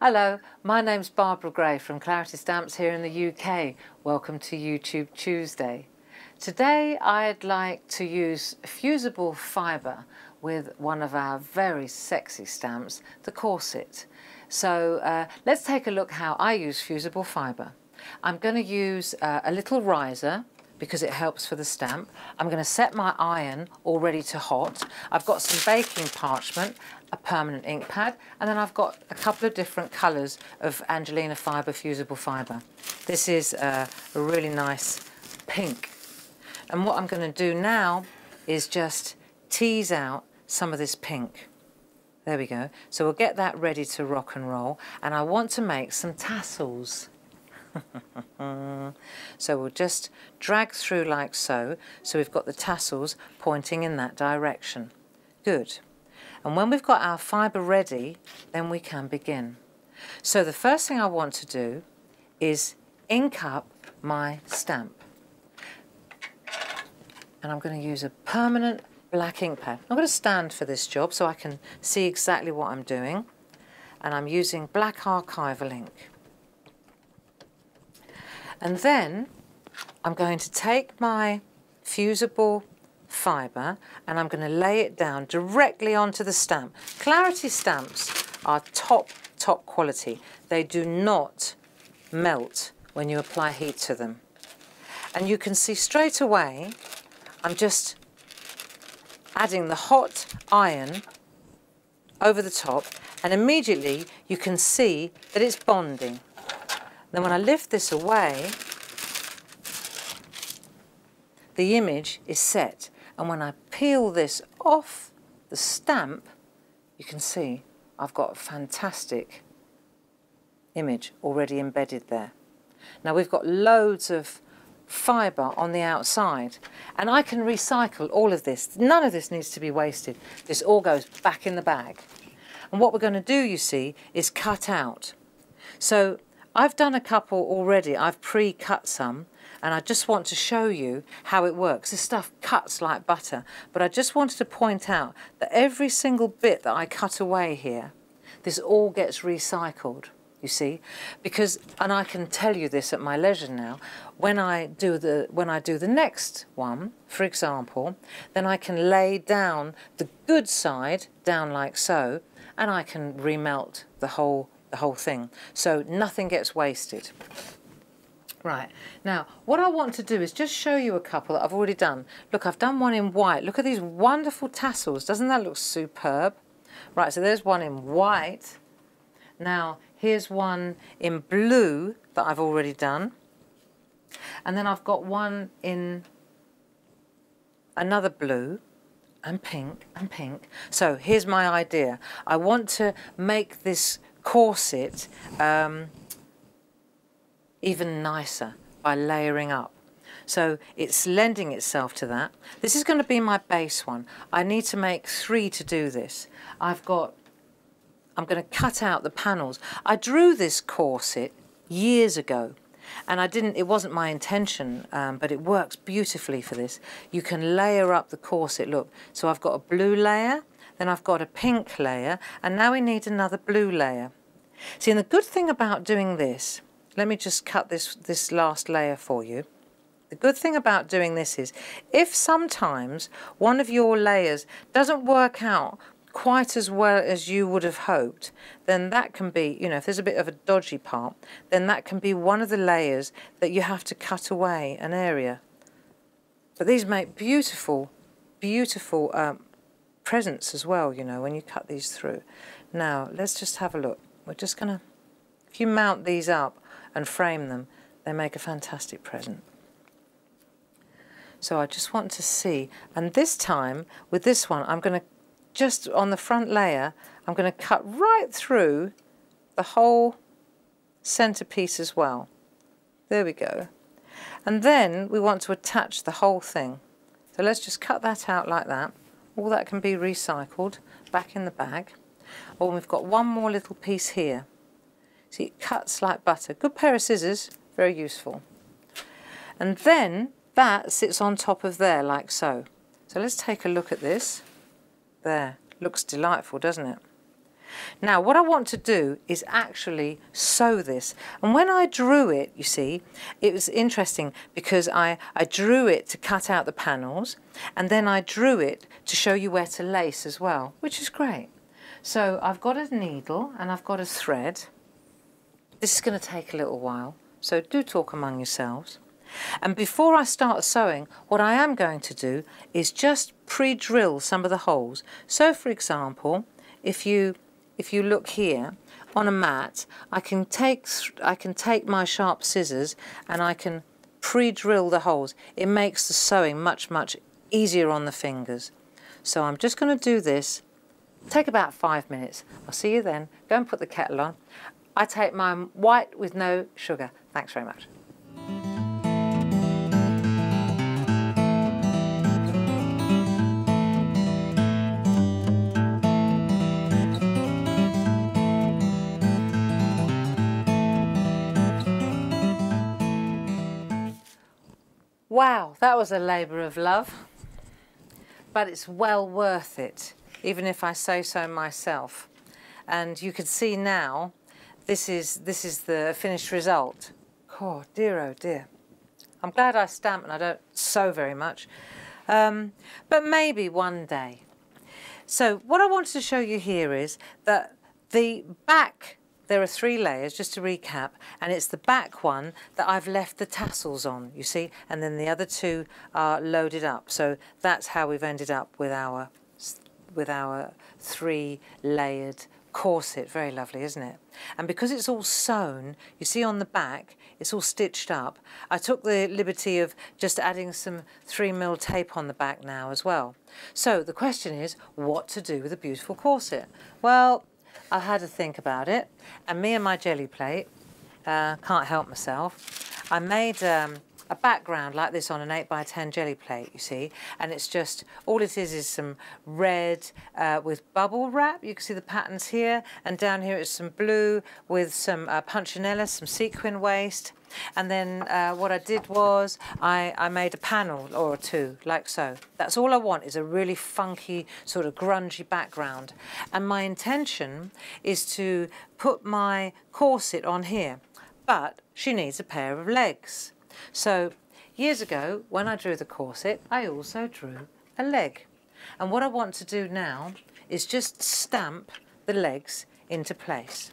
Hello, my name's Barbara Gray from Claritystamp here in the UK. Welcome to YouTube Tuesday. Today I'd like to use fusible fibre with one of our very sexy stamps, the Corset. So let's take a look how I use fusible fibre. I'm going to use a little riser because it helps for the stamp. I'm going to set my iron all ready to hot. I've got some baking parchment, a permanent ink pad, and then I've got a couple of different colours of Angelina fibre, fusible fibre. This is a really nice pink. And what I'm going to do now is just tease out some of this pink. There we go. So we'll get that ready to rock and roll. And I want to make some tassels. So we'll just drag through like so. So we've got the tassels pointing in that direction. Good. And when we've got our fibre ready, then we can begin. So the first thing I want to do is ink up my stamp. And I'm going to use a permanent black ink pad. I'm going to stand for this job so I can see exactly what I'm doing. And I'm using black archival ink. And then I'm going to take my fusible fibre and I'm going to lay it down directly onto the stamp. Clarity stamps are top quality. They do not melt when you apply heat to them. And you can see straight away I'm just adding the hot iron over the top, and immediately you can see that it's bonding. Then when I lift this away, the image is set. And when I peel this off the stamp, you can see I've got a fantastic image already embedded there. Now we've got loads of fibre on the outside, and I can recycle all of this. None of this needs to be wasted. This all goes back in the bag. And what we're going to do, you see, is cut out. So I've done a couple already. I've pre-cut some, and I just want to show you how it works. This stuff cuts like butter, but I just wanted to point out that every single bit that I cut away here, this all gets recycled, you see, because, and I can tell you this at my leisure now, when I do the next one, for example, then I can lay down the good side down like so, and I can remelt the whole thing, so nothing gets wasted. Right, now what I want to do is just show you a couple that I've already done. Look, I've done one in white. Look at these wonderful tassels. Doesn't that look superb? Right, so there's one in white. Now here's one in blue that I've already done. And then I've got one in another blue and pink and pink. So here's my idea. I want to make this corset even nicer by layering up. So it's lending itself to that. This is going to be my base one. I need to make 3 to do this. I'm going to cut out the panels. I drew this corset years ago, and it wasn't my intention, but it works beautifully for this. You can layer up the corset, look. So I've got a blue layer, then I've got a pink layer, and now we need another blue layer. See, and the good thing about doing this, let me just cut this last layer for you. The good thing about doing this is, if sometimes one of your layers doesn't work out quite as well as you would have hoped, then that can be, you know, if there's a bit of a dodgy part, then that can be one of the layers that you have to cut away an area. But these make beautiful, beautiful presents as well, you know, when you cut these through. Now, let's just have a look. We're just going to, if you mount these up and frame them, they make a fantastic present. So I just want to see, and this time with this one I'm going to just on the front layer I'm going to cut right through the whole centerpiece as well. There we go. And then we want to attach the whole thing. So let's just cut that out like that. All that can be recycled back in the bag. Oh, and we've got one more little piece here. See, it cuts like butter. Good pair of scissors, very useful. And then that sits on top of there like so. So let's take a look at this. There, looks delightful, doesn't it? Now what I want to do is actually sew this, and when I drew it, you see, it was interesting because I drew it to cut out the panels, and then I drew it to show you where to lace as well, which is great. So I've got a needle and I've got a thread. This is going to take a little while, so do talk among yourselves. And before I start sewing, what I am going to do is just pre-drill some of the holes. So for example, if you look here on a mat, I can take my sharp scissors and I can pre-drill the holes. It makes the sewing much easier on the fingers. So I'm just going to do this. Take about 5 minutes. I'll see you then. Go and put the kettle on. I take my white with no sugar. Thanks very much. Wow, that was a labour of love, but it's well worth it, even if I say so myself. And you can see now, this is the finished result. Oh dear, I'm glad I stamp and I don't sew very much, but maybe one day. So what I wanted to show you here is that the back, there are 3 layers, just to recap, and it's the back one that I've left the tassels on, you see, and then the other 2 are loaded up. So that's how we've ended up with our 3-layered corset. Very lovely, isn't it? And because it's all sewn, you see on the back, it's all stitched up. I took the liberty of just adding some 3mm tape on the back now as well. So the question is, what to do with a beautiful corset? Well, I had to think about it, and me and my jelly plate, can't help myself. I made a background like this on an 8x10 jelly plate, you see, and it's just, all it is some red with bubble wrap. You can see the patterns here, and down here it's some blue with some punchinella, some sequin waste. And then what I did was I made a panel or 2, like so. That's all I want, is a really funky, sort of grungy background. And my intention is to put my corset on here, but she needs a pair of legs. So years ago, when I drew the corset, I also drew a leg. And what I want to do now is just stamp the legs into place.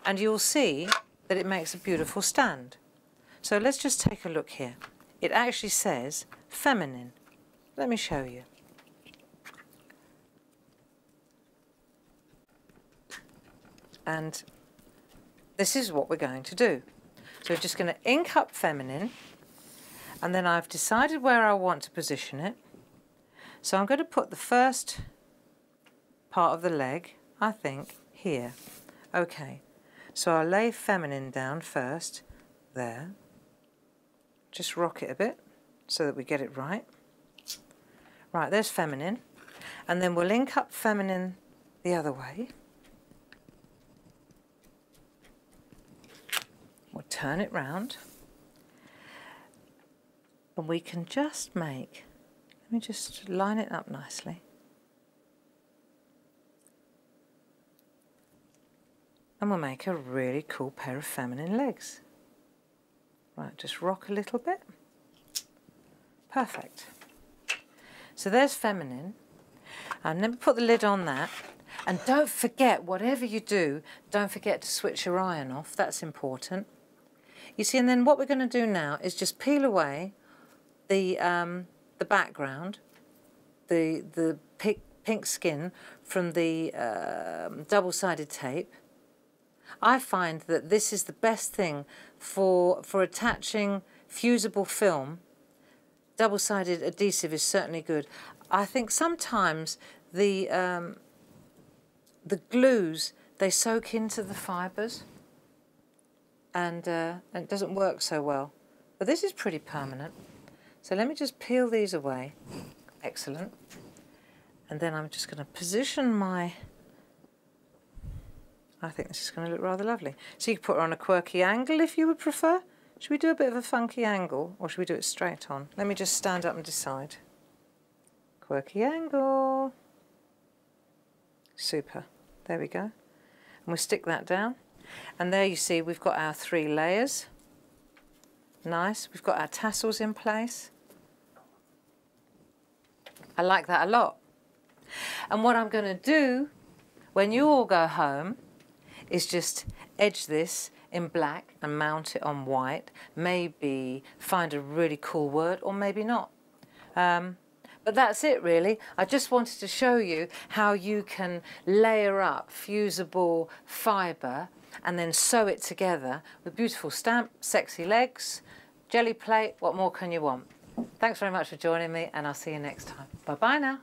And you'll see that it makes a beautiful stand. So let's just take a look here. It actually says feminine. Let me show you. And this is what we're going to do. So we're just going to ink up feminine, and then I've decided where I want to position it. So I'm going to put the first part of the leg, I think, here. Okay, so I'll lay feminine down first, there. Just rock it a bit so that we get it right. Right, there's feminine. And then we'll ink up feminine the other way. We'll turn it round. And we can just make, let me just line it up nicely. And we'll make a really cool pair of feminine legs. Right, just rock a little bit. Perfect. So there's feminine. And let me put the lid on that. And don't forget, whatever you do, don't forget to switch your iron off. That's important. You see, and then what we're going to do now is just peel away the background, the pink skin from the double-sided tape. I find that this is the best thing for attaching fusible film. Double-sided adhesive is certainly good. I think sometimes the glues, they soak into the fibres and it doesn't work so well. But this is pretty permanent. So let me just peel these away. Excellent. And then I'm just going to position my... I think this is going to look rather lovely. So you can put her on a quirky angle if you would prefer. Should we do a bit of a funky angle, or should we do it straight on? Let me just stand up and decide. Quirky angle. Super. There we go. And we stick that down. And there you see we've got our 3 layers. Nice. We've got our tassels in place. I like that a lot. And what I'm going to do when you all go home is just edge this in black and mount it on white. Maybe find a really cool word, or maybe not. But that's it really. I just wanted to show you how you can layer up fusible fibre and then sew it together with beautiful stamp, sexy legs, jelly plate. What more can you want? Thanks very much for joining me, and I'll see you next time. Bye-bye now.